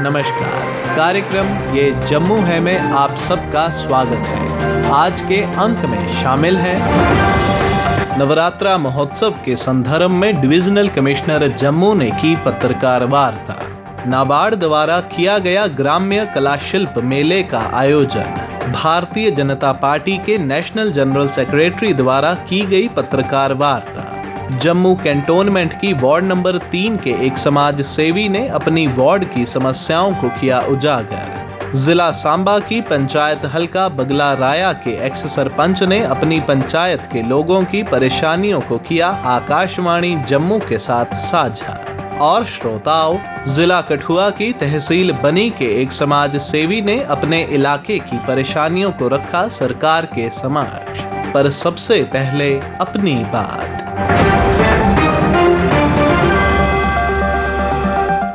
नमस्कार। कार्यक्रम ये जम्मू है में आप सबका स्वागत है। आज के अंक में शामिल है नवरात्रा महोत्सव के संदर्भ में डिविजनल कमिश्नर जम्मू ने की पत्रकार वार्ता, नाबार्ड द्वारा किया गया ग्राम्य कला शिल्प मेले का आयोजन, भारतीय जनता पार्टी के नेशनल जनरल सेक्रेटरी द्वारा की गई पत्रकार वार्ता, जम्मू कैंटोनमेंट की वार्ड नंबर 3 के एक समाज सेवी ने अपनी वार्ड की समस्याओं को किया उजागर, जिला सांबा की पंचायत हल्का बगला राया के एक्स सरपंच ने अपनी पंचायत के लोगों की परेशानियों को किया आकाशवाणी जम्मू के साथ साझा, और श्रोताओं, जिला कठुआ की तहसील बनी के एक समाज सेवी ने अपने इलाके की परेशानियों को रखा सरकार के समक्ष। पर सबसे पहले अपनी बात।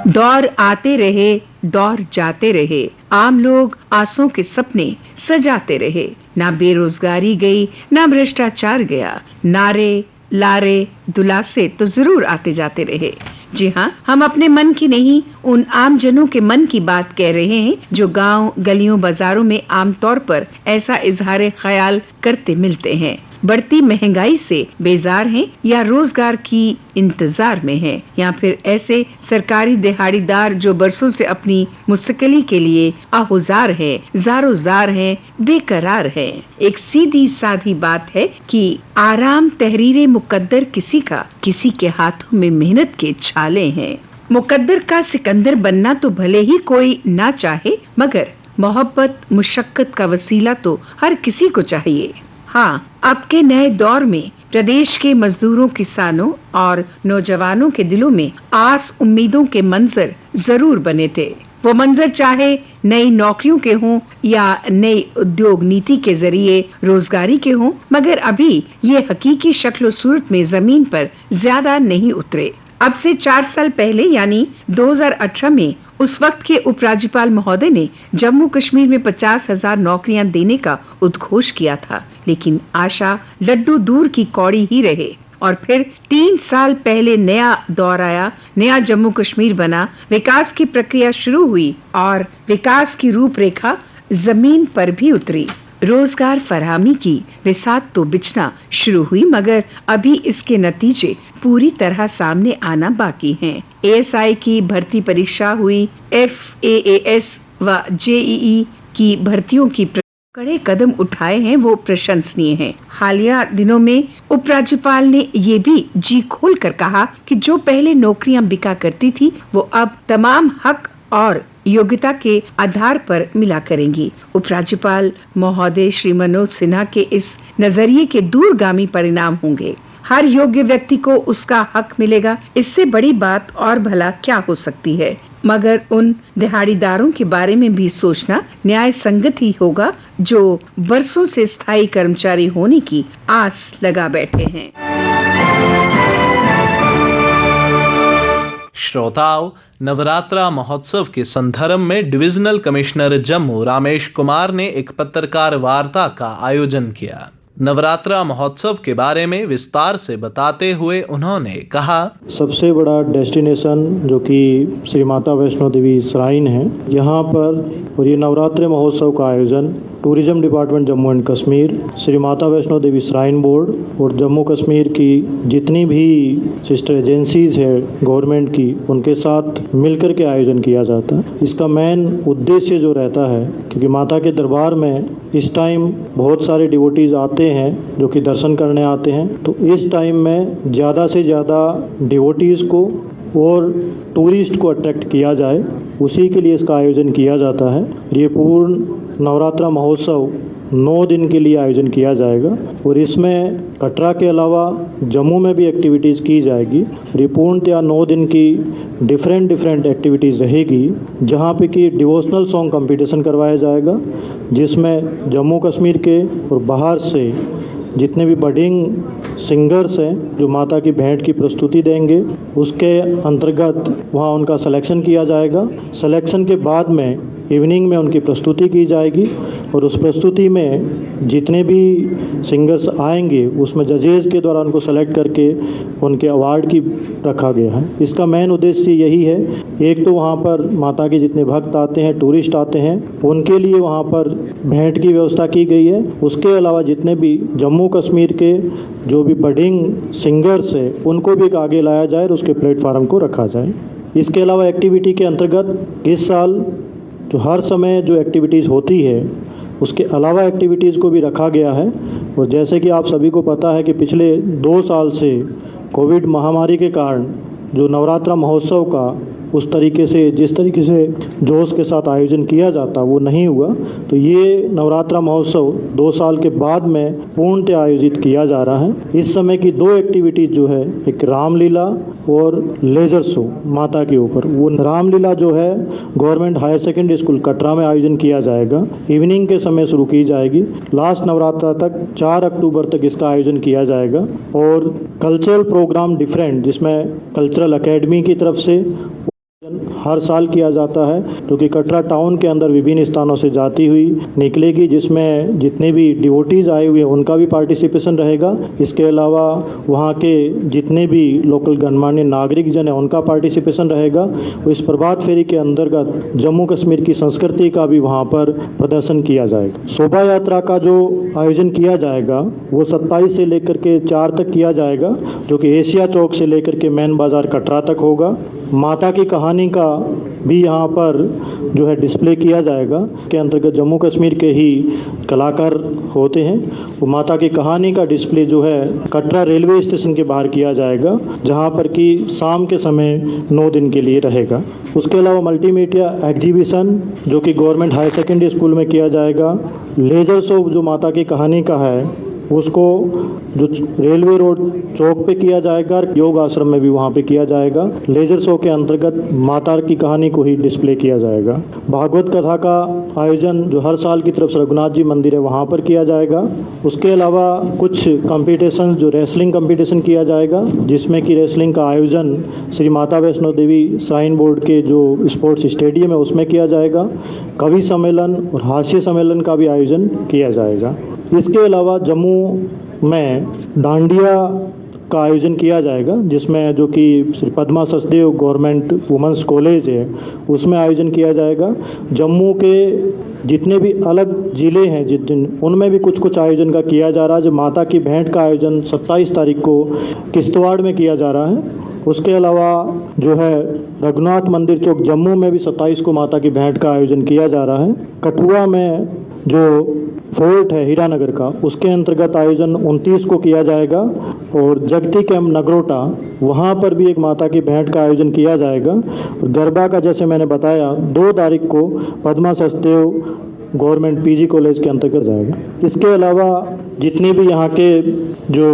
दौर आते रहे, दौर जाते रहे, आम लोग आसों के सपने सजाते रहे, ना बेरोजगारी गई, ना भ्रष्टाचार गया, नारे लारे दुलासे तो जरूर आते जाते रहे। जी हाँ, हम अपने मन की नहीं, उन आम जनों के मन की बात कह रहे हैं जो गांव, गलियों, बाजारों में आमतौर पर ऐसा इजहार ख्याल करते मिलते हैं। बढ़ती महंगाई से बेजार हैं या रोजगार की इंतजार में हैं, या फिर ऐसे सरकारी दिहाड़ीदार जो बरसों से अपनी मुस्तकिली के लिए आहुजार हैं, जारोजार हैं, बेकरार हैं। एक सीधी साधी बात है कि आराम तहरीरे मुकद्दर किसी का, किसी के हाथों में मेहनत के छाले हैं। मुकद्दर का सिकंदर बनना तो भले ही कोई ना चाहे, मगर मोहब्बत मुशक्कत का वसीला तो हर किसी को चाहिए। हाँ, अब के नए दौर में प्रदेश के मजदूरों, किसानों और नौजवानों के दिलों में आस उम्मीदों के मंजर जरूर बने थे। वो मंजर चाहे नई नौकरियों के हों या नई उद्योग नीति के जरिए रोजगारी के हों, मगर अभी ये हकीकी शक्ल सूरत में जमीन पर ज्यादा नहीं उतरे। अब से 4 साल पहले यानी 2018 में उस वक्त के उपराज्यपाल महोदय ने जम्मू कश्मीर में 50,000 नौकरियां देने का उद्घोष किया था, लेकिन आशा लड्डू दूर की कौड़ी ही रहे। और फिर 3 साल पहले नया दौर आया, नया जम्मू कश्मीर बना, विकास की प्रक्रिया शुरू हुई और विकास की रूपरेखा जमीन पर भी उतरी। रोजगार फराहमी की बिसात तो बिछना शुरू हुई, मगर अभी इसके नतीजे पूरी तरह सामने आना बाकी हैं। ASI की भर्ती परीक्षा हुई, FAAS व JEE की भर्तियों की कड़े कदम उठाए हैं, वो प्रशंसनीय हैं। हालिया दिनों में उपराज्यपाल ने ये भी जी खोल कर कहा कि जो पहले नौकरियां बिका करती थी, वो अब तमाम हक और योग्यता के आधार पर मिला करेंगी। उपराज्यपाल महोदय श्री मनोज सिन्हा के इस नजरिए के दूरगामी परिणाम होंगे। हर योग्य व्यक्ति को उसका हक मिलेगा, इससे बड़ी बात और भला क्या हो सकती है। मगर उन दिहाड़ीदारों के बारे में भी सोचना न्याय संगत ही होगा जो वर्षों से स्थायी कर्मचारी होने की आस लगा बैठे हैं। श्रोताओं, नवरात्रा महोत्सव के संदर्भ में डिविजनल कमिश्नर जम्मू रामेश कुमार ने एक पत्रकार वार्ता का आयोजन किया। नवरात्रा महोत्सव के बारे में विस्तार से बताते हुए उन्होंने कहा, सबसे बड़ा डेस्टिनेशन जो कि श्री माता वैष्णो देवी श्राइन है, यहाँ पर और ये नवरात्रि महोत्सव का आयोजन tourism department Jammu and Kashmir, Shri Mata Vaishno Devi shrine board और जम्मू कश्मीर की जितनी भी सिस्टर एजेंसीज है गवर्नमेंट की, उनके साथ मिलकर के आयोजन किया जाता है। इसका मेन उद्देश्य जो रहता है, क्योंकि माता के दरबार में इस टाइम बहुत सारे डिवोटीज आते हैं जो कि दर्शन करने आते हैं, तो इस टाइम में ज़्यादा से ज़्यादा डिवोटीज को और टूरिस्ट को अट्रैक्ट किया जाए, उसी के लिए इसका आयोजन किया जाता है। ये पूर्ण नवरात्रा महोत्सव 9 दिन के लिए आयोजन किया जाएगा और इसमें कटरा के अलावा जम्मू में भी एक्टिविटीज़ की जाएगी। पूर्णतया 9 दिन की डिफरेंट एक्टिविटीज़ रहेगी, जहाँ पे कि डिवोशनल सॉन्ग कंपटीशन करवाया जाएगा, जिसमें जम्मू कश्मीर के और बाहर से जितने भी बडिंग सिंगर्स हैं जो माता की भेंट की प्रस्तुति देंगे, उसके अंतर्गत वहाँ उनका सिलेक्शन किया जाएगा। सिलेक्शन के बाद में इवनिंग में उनकी प्रस्तुति की जाएगी और उस प्रस्तुति में जितने भी सिंगर्स आएंगे उसमें जजेस के द्वारा उनको सेलेक्ट करके उनके अवार्ड की रखा गया है। इसका मेन उद्देश्य यही है, एक तो वहाँ पर माता के जितने भक्त आते हैं, टूरिस्ट आते हैं, उनके लिए वहाँ पर भेंट की व्यवस्था की गई है। उसके अलावा जितने भी जम्मू कश्मीर के जो भी बडिंग सिंगर्स हैं उनको भी आगे लाया जाए और उसके प्लेटफार्म को रखा जाए। इसके अलावा एक्टिविटी के अंतर्गत इस साल जो हर समय जो एक्टिविटीज़ होती है उसके अलावा एक्टिविटीज़ को भी रखा गया है। और जैसे कि आप सभी को पता है कि पिछले 2 साल से कोविड महामारी के कारण जो नवरात्रा महोत्सव का उस तरीके से जिस तरीके से जोश के साथ आयोजन किया जाता वो नहीं हुआ, तो ये नवरात्रा महोत्सव 2 साल के बाद में पूर्णतः आयोजित किया जा रहा है। इस समय की 2 एक्टिविटीज जो है, एक रामलीला और लेजर शो माता के ऊपर। वो रामलीला जो है government higher secondary school Katra में आयोजन किया जाएगा, इवनिंग के समय शुरू की जाएगी, लास्ट नवरात्रा तक 4 अक्टूबर तक इसका आयोजन किया जाएगा। और कल्चरल प्रोग्राम डिफरेंट जिसमें कल्चरल एकेडमी की तरफ से हर साल किया जाता है, क्योंकि कटरा टाउन के अंदर विभिन्न स्थानों से जाती हुई निकलेगी, जिसमें जितने भी डिवोटीज आए हुए हैं उनका भी पार्टिसिपेशन रहेगा। इसके अलावा वहाँ के जितने भी लोकल गणमान्य नागरिक जन हैं उनका पार्टिसिपेशन रहेगा। इस प्रभात फेरी के अंतर्गत जम्मू कश्मीर की संस्कृति का भी वहाँ पर प्रदर्शन किया जाएगा। शोभा यात्रा का जो आयोजन किया जाएगा वो 27 से लेकर के 4 तक किया जाएगा, जो कि एशिया चौक से लेकर के मेन बाजार कटरा तक होगा। माता की कहानी का भी यहाँ पर जो है डिस्प्ले किया जाएगा, के अंतर्गत जम्मू कश्मीर के ही कलाकार होते हैं। वो माता की कहानी का डिस्प्ले जो है कटरा रेलवे स्टेशन के बाहर किया जाएगा, जहाँ पर कि शाम के समय 9 दिन के लिए रहेगा। उसके अलावा मल्टीमीडिया एग्जीबिशन जो कि गवर्नमेंट हायर सेकेंडरी स्कूल में किया जाएगा। लेजर शो जो माता की कहानी का है उसको जो रेलवे रोड चौक पे किया जाएगा, योग आश्रम में भी वहाँ पे किया जाएगा। लेजर शो के अंतर्गत माता की कहानी को ही डिस्प्ले किया जाएगा। भागवत कथा का आयोजन जो हर साल की तरफ से रघुनाथ जी मंदिर है वहाँ पर किया जाएगा। उसके अलावा कुछ कंपटीशन जो रेसलिंग कंपटीशन किया जाएगा, जिसमें कि रेसलिंग का आयोजन श्री माता वैष्णो देवी श्राइन बोर्ड के जो स्पोर्ट्स स्टेडियम है उसमें किया जाएगा। कवि सम्मेलन और हास्य सम्मेलन का भी आयोजन किया जाएगा। इसके अलावा जम्मू में डांडिया का आयोजन किया जाएगा, जिसमें जो कि Shri Padma Sachdev government women's college है उसमें आयोजन किया जाएगा। जम्मू के जितने भी अलग ज़िले हैं जिन उनमें भी कुछ आयोजन का किया जा रहा है। जो माता की भेंट का आयोजन 27 तारीख को किश्तवाड़ में किया जा रहा है। उसके अलावा जो है रघुनाथ मंदिर चौक जम्मू में भी 27 को माता की भेंट का आयोजन किया जा रहा है। कठुआ में जो फोर्ट है हीरानगर का, उसके अंतर्गत आयोजन 29 को किया जाएगा। और जगती कैंप नगरोटा वहाँ पर भी एक माता की भेंट का आयोजन किया जाएगा। और गरबा का जैसे मैंने बताया 2 तारीख को Padma Sachdev government PG college के अंतर्गत जाएगा। इसके अलावा जितने भी यहाँ के जो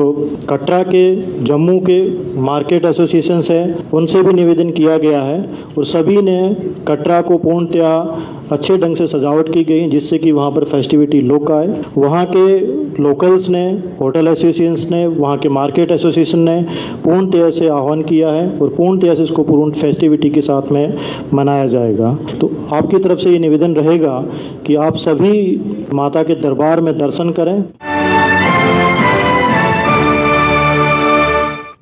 कटरा के जम्मू के मार्केट एसोसिएशंस हैं उनसे भी निवेदन किया गया है और सभी ने कटरा को पूर्णतः अच्छे ढंग से सजावट की गई, जिससे कि वहाँ पर फेस्टिविटी लुक आए। वहाँ के लोकल्स ने, होटल एसोसिएशंस ने, वहाँ के मार्केट एसोसिएशन ने पूर्णतः से आह्वान किया है और पूर्णतः से इसको पूर्ण फेस्टिविटी के साथ में मनाया जाएगा। तो आपकी तरफ से ये निवेदन रहेगा कि आप सभी माता के दरबार में दर्शन करें।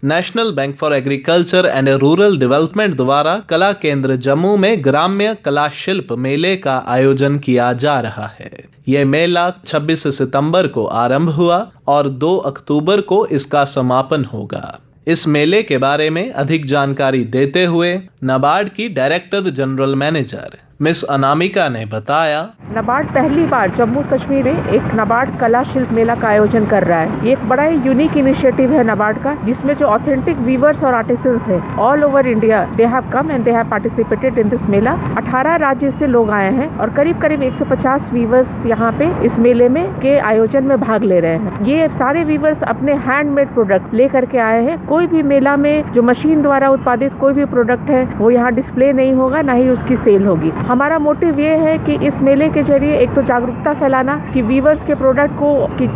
National bank for agriculture and rural development द्वारा कला केंद्र जम्मू में ग्राम्य कला शिल्प मेले का आयोजन किया जा रहा है। यह मेला 26 सितंबर को आरंभ हुआ और 2 अक्टूबर को इसका समापन होगा। इस मेले के बारे में अधिक जानकारी देते हुए नाबार्ड की director general manager miss Anamika ने बताया, नाबार्ड पहली बार जम्मू कश्मीर में एक नाबार्ड कला शिल्प मेला का आयोजन कर रहा है। ये एक बड़ा ही यूनिक इनिशिएटिव है नाबार्ड का, जिसमें जो ऑथेंटिक वीवर्स और आर्टिसंस हैं all over India they have come and they have participated in this mela. 18 राज्य से लोग आए हैं और करीब 150 वीवर्स यहाँ पे इस मेले में के आयोजन में भाग ले रहे हैं। ये सारे वीवर्स अपने हैंडमेड प्रोडक्ट लेकर के आए हैं। कोई भी मेला में जो मशीन द्वारा उत्पादित कोई भी प्रोडक्ट है वो यहाँ डिस्प्ले नहीं होगा, ना ही उसकी सेल होगी। हमारा मोटिव ये है कि इस मेले के जरिए एक तो जागरूकता फैलाना कि वीवर्स के प्रोडक्ट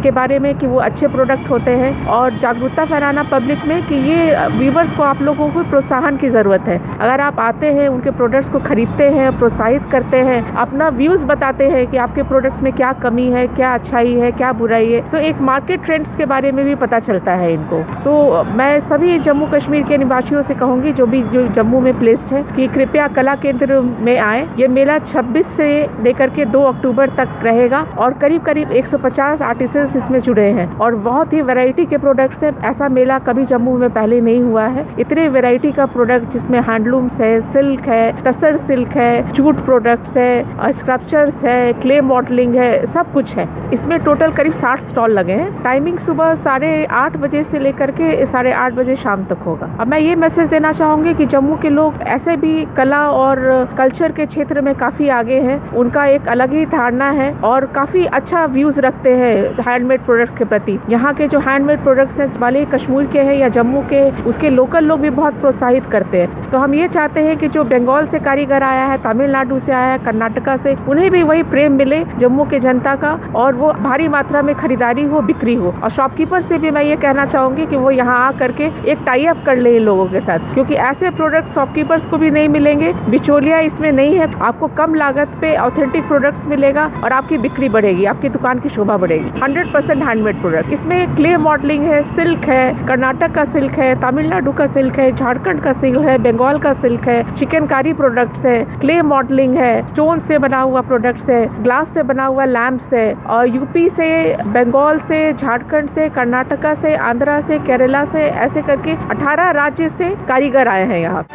के बारे में कि वो अच्छे प्रोडक्ट होते हैं, और जागरूकता फैलाना पब्लिक में कि ये वीवर्स को आप लोगों को प्रोत्साहन की जरूरत है। अगर आप आते हैं, उनके प्रोडक्ट्स को खरीदते हैं, प्रोत्साहित करते हैं, अपना व्यूज बताते हैं कि आपके प्रोडक्ट्स में क्या कमी है, क्या अच्छाई है, क्या बुराई है, तो एक मार्केट ट्रेंड्स के बारे में भी पता चलता है इनको। तो मैं सभी जम्मू कश्मीर के निवासियों से कहूंगी जो जम्मू में प्लेस्ड है कि कृपया कला केंद्र में आए। ये मेला 26 से लेकर के 2 अक्टूबर तक रहेगा और करीब 150 आर्टिसंस इसमें जुड़े हैं और बहुत ही वैरायटी के प्रोडक्ट्स हैं। ऐसा मेला कभी जम्मू में पहले नहीं हुआ है। इतने वैरायटी का प्रोडक्ट जिसमें हैंडलूम्स है, सिल्क है, टसर सिल्क है, जूट प्रोडक्ट्स है, स्कल्पचर्स है, क्ले मॉडलिंग है, सब कुछ है। इसमें टोटल करीब 60 स्टॉल लगे हैं। टाइमिंग सुबह 8:30 बजे से लेकर के 8:30 बजे शाम तक होगा। अब मैं ये मैसेज देना चाहूंगी कि जम्मू के लोग ऐसे भी कला और कल्चर के क्षेत्र में काफी आगे हैं। उनका एक अलग ही धारणा है और काफी अच्छा व्यूज रखते हैं हैंडमेड प्रोडक्ट्स के प्रति। यहाँ के जो हैंडमेड प्रोडक्ट्स हैं, भले कश्मीर के हैं या जम्मू के, उसके लोकल लोग भी बहुत प्रोत्साहित करते हैं। तो हम ये चाहते हैं कि जो बंगाल से कारीगर आया है, तमिलनाडु से आया है, कर्नाटका से, उन्हें भी वही प्रेम मिले जम्मू के जनता का और वो भारी मात्रा में खरीदारी हो, बिक्री हो। और शॉपकीपर से भी मैं ये कहना चाहूंगी कि वो यहाँ आ करके एक टाई अप कर ले इन लोगों के साथ, क्योंकि ऐसे प्रोडक्ट शॉपकीपर्स को भी नहीं मिलेंगे, बिचौलिया इसमें नहीं है। आपको कम लागत पे ऑथेंटिक प्रोडक्ट्स मिलेगा और आपकी बिक्री बढ़ेगी, आपकी दुकान की शोभा बढ़ेगी। 100% हैंडमेड प्रोडक्ट। इसमें क्ले मॉडलिंग है, सिल्क है, कर्नाटक का सिल्क है, तमिलनाडु का सिल्क है, झारखंड का सिल्क है, बंगाल का सिल्क है, चिकनकारी प्रोडक्ट्स है, क्ले मॉडलिंग है, स्टोन से बना हुआ प्रोडक्ट्स है, ग्लास से बना हुआ लैम्प्स है, और यूपी से, बंगाल से, झारखंड से, कर्नाटका से, आंध्रा से, केरला से, ऐसे करके 18 राज्य से कारीगर आए हैं यहाँ।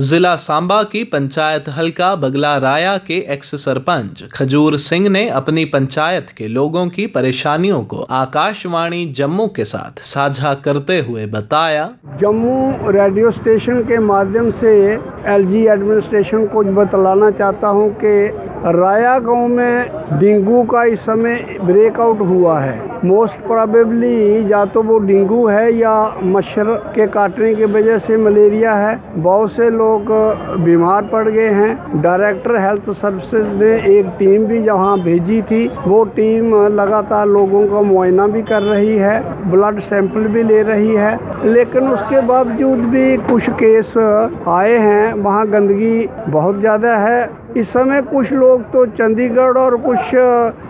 जिला सांबा की पंचायत हल्का बगला राया के एक्स सरपंच खजूर सिंह ने अपनी पंचायत के लोगों की परेशानियों को आकाशवाणी जम्मू के साथ साझा करते हुए बताया, जम्मू रेडियो स्टेशन के माध्यम से एलजी एडमिनिस्ट्रेशन को बतलाना चाहता हूं कि राया गांव में डेंगू का इस समय ब्रेकआउट हुआ है। मोस्ट प्रोबेबली या तो वो डेंगू है या मच्छर के काटने की वजह से मलेरिया है। बहुत से लोग बीमार पड़ गए हैं। डायरेक्टर हेल्थ सर्विसेज ने एक टीम भी जहां भेजी थी। वो टीम लगातार लोगों का मुआयना भी कर रही है, ब्लड सैंपल भी ले रही है, लेकिन उसके बावजूद भी कुछ केस आए हैं। वहां गंदगी बहुत ज़्यादा है। इस समय कुछ लोग तो चंडीगढ़ और कुछ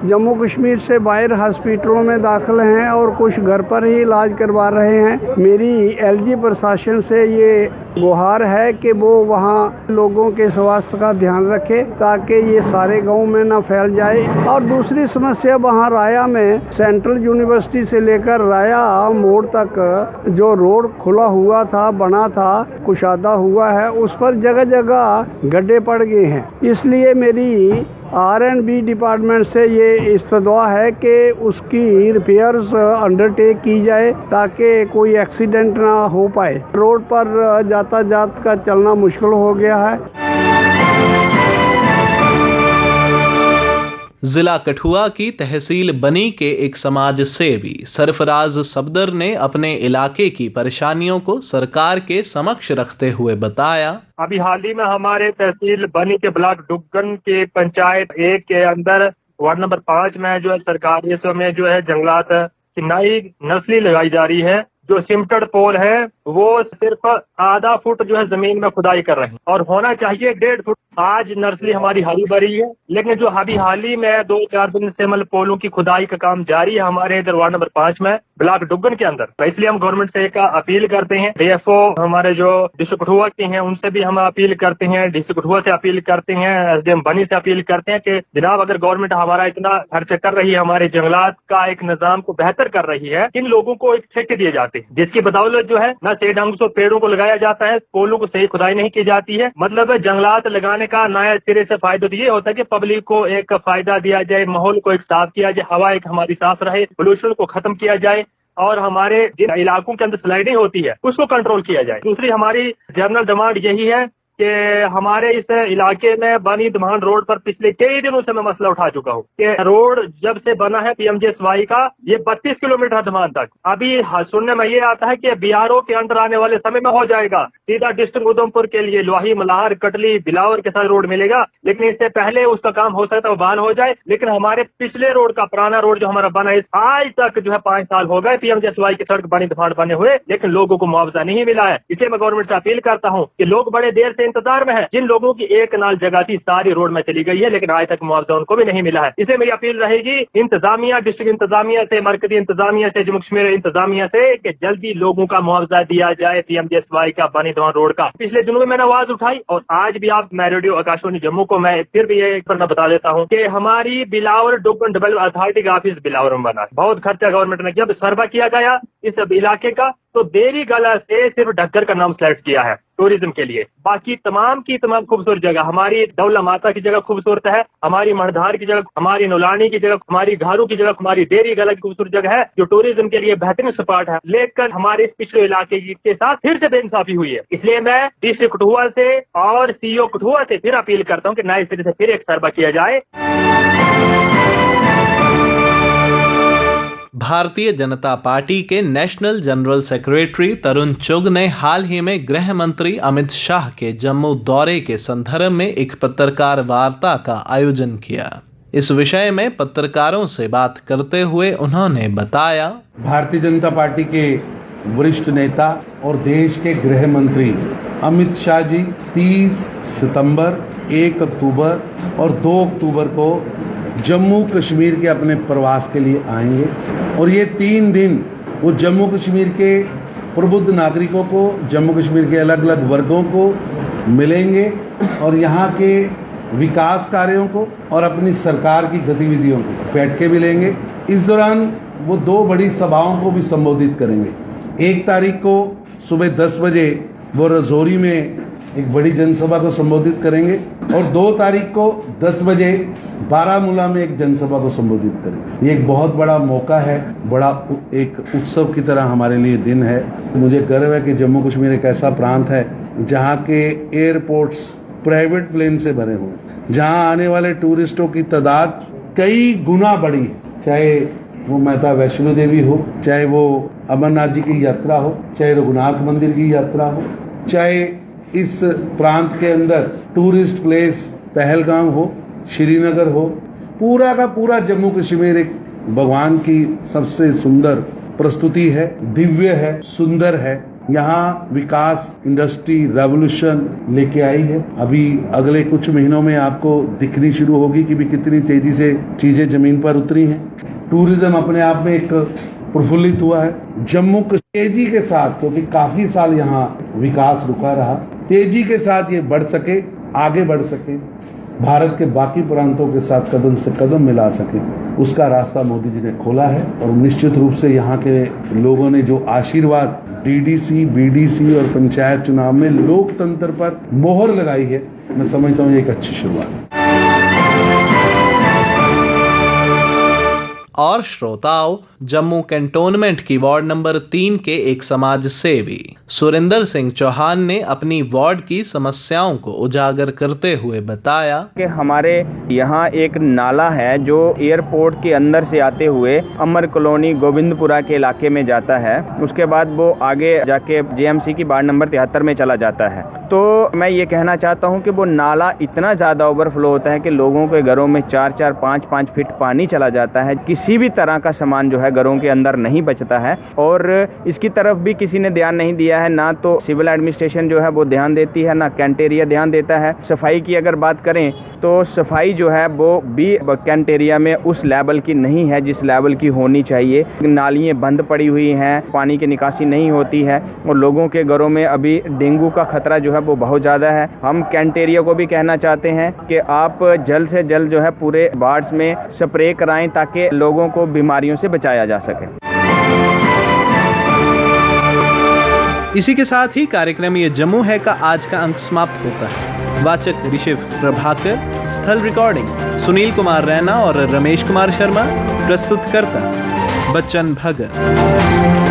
जम्मू कश्मीर से बाहर हॉस्पिटलों में दाखिल हैं और कुछ घर पर ही इलाज करवा रहे हैं। मेरी एलजी प्रशासन से ये गुहार है कि वो वहाँ लोगों के स्वास्थ्य का ध्यान रखे ताकि ये सारे गांव में ना फैल जाए। और दूसरी समस्या वहाँ राया में सेंट्रल यूनिवर्सिटी से लेकर राया मोड़ तक जो रोड खुला हुआ था, बना था, कुशादा हुआ है, उस पर जगह जगह गड्ढे पड़ गए हैं। इसलिए मेरी R&B डिपार्टमेंट से ये इस्तदवा है कि उसकी रिपेयर्स अंडरटेक की जाए ताकि कोई एक्सीडेंट ना हो पाए। रोड पर यातायात का चलना मुश्किल हो गया है। जिला कठुआ की तहसील बनी के एक समाज सेवी सरफराज सफदर ने अपने इलाके की परेशानियों को सरकार के समक्ष रखते हुए बताया, अभी हाल ही में हमारे तहसील बनी के ब्लॉक डुग्गन के पंचायत 1 के अंदर वार्ड नंबर 5 में जो है सरकार इस समय जो है जंगलात की नई नर्सरी लगाई जा रही है। जो सिमटेड पोल है वो सिर्फ आधा फुट जो है जमीन में खुदाई कर रहे हैं और होना चाहिए 1.5 फुट। आज नर्सरी हमारी हरी भरी है, लेकिन जो अभी हाल ही में 2-4 दिन से मतलब पोलों की खुदाई का काम जारी है हमारे इधर वार्ड नंबर 5 में ब्लॉक डुग्गन के अंदर। तो इसलिए हम गवर्नमेंट से एक अपील करते हैं। डीएफओ हमारे जो डिस्ट्रिक्ट कठुआ के हैं उनसे भी हम अपील करते हैं, डिस्ट्रिक्ट कठुआ से अपील करते हैं, एसडीएम बनी से अपील करते हैं कि जनाब अगर गवर्नमेंट हमारा इतना खर्च कर रही है, हमारे जंगलात का एक निजाम को बेहतर कर रही है, इन लोगों को एक ठेके दिए जाते हैं जिसकी बदौलत जो है न सही ढंग से पेड़ों को लगाया जाता है, पोलों को सही खुदाई नहीं की जाती है। मतलब जंगलात लगाने का नया सिरे से फायदा तो ये होता है कि पब्लिक को एक फायदा दिया जाए, माहौल को एक साफ किया जाए, हवा एक हमारी साफ रहे, पोल्यूशन को खत्म किया जाए और हमारे जिन इलाकों के अंदर स्लाइडिंग होती है उसको कंट्रोल किया जाए। दूसरी हमारी जनरल डिमांड यही है कि हमारे इस इलाके में बनी धमान रोड पर पिछले कई दिनों से मैं मसला उठा चुका हूँ कि रोड जब से बना है PMJSY का, ये 32 किलोमीटर धमान तक, अभी सुनने में ये आता है कि BRO के अंडर आने वाले समय में हो जाएगा, सीधा डिस्ट्रिक्ट उधमपुर के लिए लोही, मल्हार, कटली, बिलावर के साथ रोड मिलेगा। लेकिन इससे पहले उसका काम हो सकता है वो बहाल हो जाए। लेकिन हमारे पिछले रोड का, पुराना रोड जो हमारा बना है, आज तक जो है 5 साल हो गए PMJSY की सड़क बनी धमान बने हुए, लेकिन लोगों को मुआवजा नहीं मिला है। इसलिए मैं गवर्नमेंट से अपील करता हूँ कि लोग बड़े देर से इंतजार में है। जिन लोगों की एक नाल जगह थी सारी रोड में चली गई है, लेकिन आज तक मुआवजा उनको भी नहीं मिला है। इसलिए मेरी अपील रहेगी इंतजामिया, डिस्ट्रिक्ट इंतजामिया से, मरकजी इंतजामिया से, जम्मू कश्मीर इंतजामिया से कि जल्दी लोगों का मुआवजा दिया जाए PMJSY का बनी धमान रोड का। पिछले दिनों में मैंने आवाज उठाई और आज भी आप, मैं रेडियो आकाशवाणी जम्मू को मैं फिर भी एक बार बता देता हूँ कि हमारी बिलावर डुगन डेवलपमेंट अथॉरिटी का ऑफिस बिलावर में बना, बहुत खर्चा गवर्नमेंट ने। जब सर्वे किया गया इस इलाके का तो देवी गला से सिर्फ ढक्कर का नाम सेलेक्ट किया है टूरिज्म के लिए। बाकी तमाम की तमाम खूबसूरत जगह, हमारी दौला माता की जगह खूबसूरत है, हमारी मणधार की जगह, हमारी नौलानी की जगह, हमारी घारू की जगह, हमारी देवी गला की खूबसूरत जगह है जो टूरिज्म के लिए बेहतरीन स्पॉट है। लेकिन हमारे इस पिछले इलाके के साथ फिर से बेइंसाफी हुई है। इसलिए मैं डिस्ट्रिक्ट कठुआ से और CEO कठुआ से फिर अपील करता हूँ कि नए सिरे से फिर एक सर्वे किया जाए। भारतीय जनता पार्टी के नेशनल जनरल सेक्रेटरी तरुण चुग ने हाल ही में गृह मंत्री अमित शाह के जम्मू दौरे के संदर्भ में एक पत्रकार वार्ता का आयोजन किया। इस विषय में पत्रकारों से बात करते हुए उन्होंने बताया, भारतीय जनता पार्टी के वरिष्ठ नेता और देश के गृह मंत्री अमित शाह जी 30 सितंबर, 1 अक्टूबर और 2 अक्टूबर को जम्मू कश्मीर के अपने प्रवास के लिए आएंगे और ये 3 दिन वो जम्मू कश्मीर के प्रबुद्ध नागरिकों को, जम्मू कश्मीर के अलग अलग वर्गों को मिलेंगे और यहाँ के विकास कार्यों को और अपनी सरकार की गतिविधियों को बैठ के मिलेंगे। इस दौरान वो 2 बड़ी सभाओं को भी संबोधित करेंगे। 1 तारीख को सुबह 10 बजे वो रजौरी में एक बड़ी जनसभा को संबोधित करेंगे और 2 तारीख को 10 बजे बारामूला में एक जनसभा को संबोधित करेंगे। ये एक बहुत बड़ा मौका है, बड़ा एक उत्सव की तरह हमारे लिए दिन है। मुझे गर्व है कि जम्मू कश्मीर एक ऐसा प्रांत है जहाँ के एयरपोर्ट्स प्राइवेट प्लेन से भरे हुए, जहाँ आने वाले टूरिस्टों की तादाद कई गुना बढ़ी है। चाहे वो माता वैष्णो देवी हो, चाहे वो अमरनाथ जी की यात्रा हो, चाहे रघुनाथ मंदिर की यात्रा हो, चाहे इस प्रांत के अंदर टूरिस्ट प्लेस पहलगाम हो, श्रीनगर हो, पूरा का पूरा जम्मू कश्मीर एक भगवान की सबसे सुंदर प्रस्तुति है, दिव्य है, सुंदर है। यहाँ विकास, इंडस्ट्री, रेवोल्यूशन लेके आई है। अभी अगले कुछ महीनों में आपको दिखनी शुरू होगी कि भी कितनी तेजी से चीजें जमीन पर उतरी हैं। टूरिज्म अपने आप में एक प्रफुल्लित हुआ है। जम्मू तेजी के साथ, क्योंकि काफी साल यहाँ विकास रुका रहा, तेजी के साथ ये बढ़ सके, आगे बढ़ सके, भारत के बाकी प्रांतों के साथ कदम से कदम मिला सके, उसका रास्ता मोदी जी ने खोला है। और निश्चित रूप से यहाँ के लोगों ने जो आशीर्वाद DDC, BDC और पंचायत चुनाव में लोकतंत्र पर मोहर लगाई है, मैं समझता हूँ ये एक अच्छी शुरुआत है। और श्रोताओं, जम्मू कैंटोनमेंट की वार्ड नंबर 3 के एक समाज सेवी सुरेंद्र सिंह चौहान ने अपनी वार्ड की समस्याओं को उजागर करते हुए बताया कि हमारे यहाँ एक नाला है जो एयरपोर्ट के अंदर से आते हुए अमर कॉलोनी गोविंदपुरा के इलाके में जाता है, उसके बाद वो आगे जाके JMC की वार्ड नंबर 73 में चला जाता है। तो मैं ये कहना चाहता हूँ कि वो नाला इतना ज़्यादा ओवरफ्लो होता है कि लोगों के घरों में 4-4, 5-5 फीट पानी चला जाता है। किसी भी तरह का सामान जो है घरों के अंदर नहीं बचता है और इसकी तरफ भी किसी ने ध्यान नहीं दिया है। ना तो सिविल एडमिनिस्ट्रेशन जो है वो ध्यान देती है, ना कैंट एरिया ध्यान देता है। सफाई की अगर बात करें तो सफाई जो है वो भी कैंट एरिया में उस लेवल की नहीं है जिस लेवल की होनी चाहिए। नालियाँ बंद पड़ी हुई हैं, पानी की निकासी नहीं होती है और लोगों के घरों में अभी डेंगू का खतरा जो है वो बहुत ज़्यादा है। हम कैंट एरिया को भी कहना चाहते हैं कि आप जल्द से जल्द जो है पूरे वार्ड्स में स्प्रे कराएं ताकि लोगों को बीमारियों से बचाया जा सके। इसी के साथ ही कार्यक्रम ये जम्मू है का आज का अंक समाप्त होता है। वाचक ऋषिव प्रभाकर, स्थल रिकॉर्डिंग सुनील कुमार रैना और रमेश कुमार शर्मा, प्रस्तुतकर्ता बच्चन भगत।